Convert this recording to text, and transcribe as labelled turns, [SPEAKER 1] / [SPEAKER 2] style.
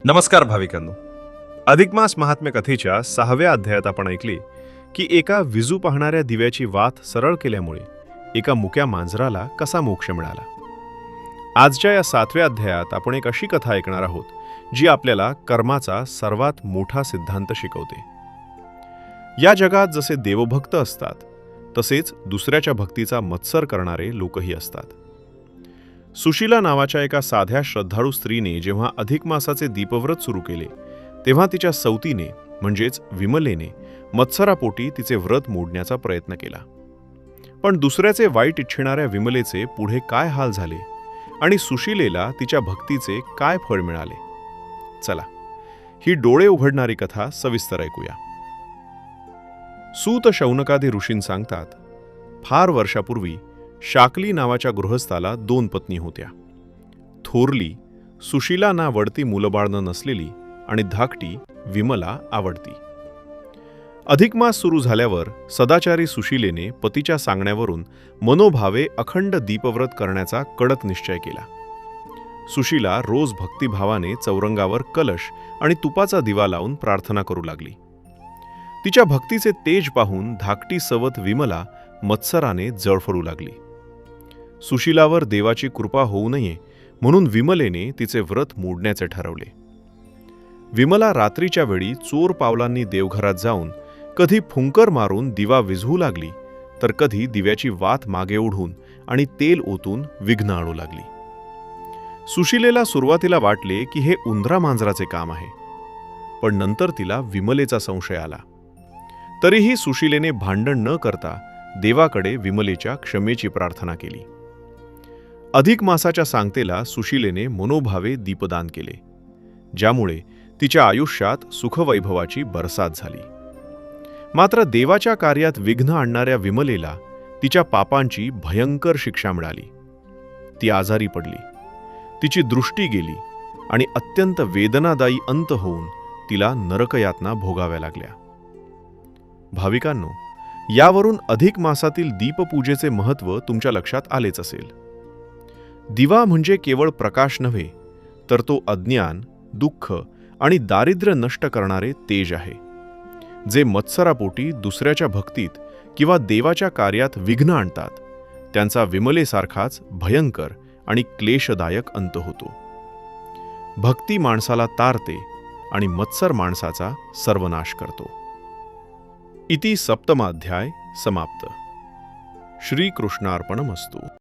[SPEAKER 1] नमस्कार भाविकांनो. अधिक मास महात्म्य कथेच्या 6व्या अध्यायात आपण ऐकले की एका विजू पाहणाऱ्या दिव्याची वात सरळ केल्यामुळे एका मुक्या मांजराला कसा मोक्ष मिळाला. आजच्या या 7व्या अध्यायात आपण एक अशी कथा ऐकणार आहोत जी आपल्याला कर्माचा सर्वात मोठा सिद्धांत शिकवते. या जगात जसे देवभक्त असतात तसेच दुसऱ्याच्या भक्तीचा मत्सर करणारे लोकही असतात. सुशीला नावाच्या एका साध्या श्रद्धाळू स्त्रीने जेव्हा अधिक मासाचे दीपव्रत सुरू केले तेव्हा तिच्या सौतीने म्हणजेच विमलेने मत्सरापोटी तिचे व्रत मोडण्याचा प्रयत्न केला. पण दुसऱ्याचे वाईट इच्छिणाऱ्या विमलेचे पुढे काय हाल झाले आणि सुशीलेला तिच्या भक्तीचे काय फळ मिळाले, चला ही डोळे उघडणारी कथा सविस्तर ऐकूया. सूत शौनकादी ऋषीं सांगतात, फार वर्षापूर्वी शाकली नावाच्या गृहस्थाला 2 पत्नी होत्या. थोरली सुशीला ना वडती मुलबाळनं नसलेली आणि धाकटी विमला आवडती. अधिक मास सुरू झाल्यावर सदाचारी सुशीलेने पतीच्या सांगण्यावरून मनोभावे अखंड दीपव्रत करण्याचा कडक निश्चय केला. सुशीला रोज भक्तिभावाने चौरंगावर कलश आणि तुपाचा दिवा लावून प्रार्थना करू लागली. तिच्या भक्तीचे तेज पाहून धाकटी सवत विमला मत्सराने जळफळू लागली. सुशीलावर देवाची कृपा होऊ नये म्हणून विमलेने तिचे व्रत मोडण्याचे ठरवले. विमला रात्रीच्या वेळी चोर पावलांनी देवघरात जाऊन कधी फुंकर मारून दिवा विझवू लागली तर कधी दिव्याची वात मागे ओढून आणि तेल ओतून विघ्न आणू लागली. सुशीलेला सुरुवातीला वाटले की हे उंदरा मांजराचे काम आहे, पण नंतर तिला विमलेचा संशय आला. तरीही सुशीलेने भांडण न करता देवाकडे विमलेच्या क्षमेची प्रार्थना केली. अधिक मासाच्या सांगतेला सुशीलेने मनोभावे दीपदान केले, ज्यामुळे तिच्या आयुष्यात सुखवैभवाची बरसात झाली. मात्र देवाच्या कार्यात विघ्न आणणाऱ्या विमलेला तिच्या पापांची भयंकर शिक्षा मिळाली. ती आजारी पडली, तिची दृष्टी गेली आणि अत्यंत वेदनादायी अंत होऊन तिला नरकयातना भोगाव्या लागल्या. भाविकांनो, यावरून अधिक मासातील दीपपूजेचे महत्त्व तुमच्या लक्षात आलेच असेल. दिवा म्हणजे केवळ प्रकाश नव्हे, तर तो अज्ञान, दुःख आणि दारिद्र्य नष्ट करणारे तेज आहे, जे मत्सरापोटी दुसऱ्याच्या भक्तीत किंवा देवाच्या कार्यात विघ्न आणतात. त्यांचा विमलेसारखाच भयंकर आणि क्लेशदायक अंत होतो. भक्ती माणसाला तारते आणि मत्सर माणसाचा सर्वनाश करतो. इति सप्तमाध्याय समाप्त. श्रीकृष्णार्पणमस्तु.